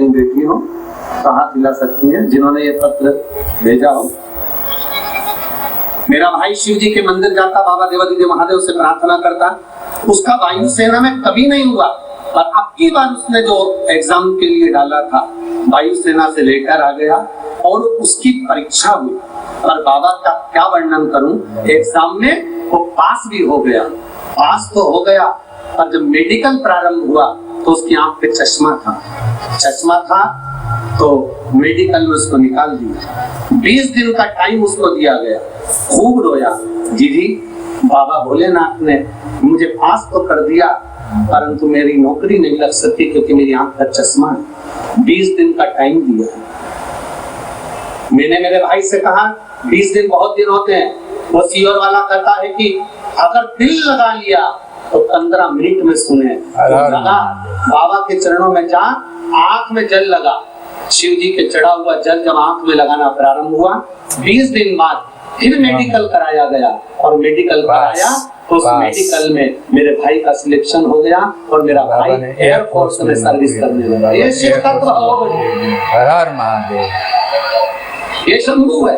कहीं बेटी हो तो हाथ हिला सकती हैं जिन्होंने ये पत्र भेजा हो। मेरा भाई शिव जी के मंदिर जाता, बाबा देवादिदेव महादेव से प्रार्थना करता, उसका वायुसेना में कभी नहीं हुआ, और अब की बार उसने जो एग्जाम के लिए डाला था वायुसेना से लेकर आ गया और उसकी परीक्षा हुई। और बाबा का क्या वर्णन करूं, एग्जाम में वो पास भी हो गया, पास तो हो गया, और जब मेडिकल प्रारंभ हुआ तो उसकी आंख पे चश्मा था तो मेडिकल में उसको निकाल दिया। 20 दिन का टाइम उसको दिया गया, खूब रोया। जी बाबा भोलेनाथ ने मुझे पास तो कर दिया परंतु मेरी नौकरी नहीं लग सकती क्योंकि मेरी आंख का चश्मा है। 20 दिन का टाइम दिया। मैंने मेरे भाई से कहा 20 दिन बहुत दिन होते हैं। वो सीओर वाला कहता है कि अगर दिल लगा लिया तो 15 मिनट में सुने। लगा, बाबा के चरणों में जा, आंख में जल लगा, शिव जी के चढ़ा हुआ जल जब आंख में लगाना प्रारंभ हुआ, 20 दिन बाद फिर मेडिकल कराया गया, और मेडिकल कराया तो उस मेडिकल में मेरे भाई का सिलेक्शन हो गया और मेरा भाई एयरफोर्स में सर्विस करने लगा। ये शिव तत्व हो गए, हर हर महादेव, ये शंभू है।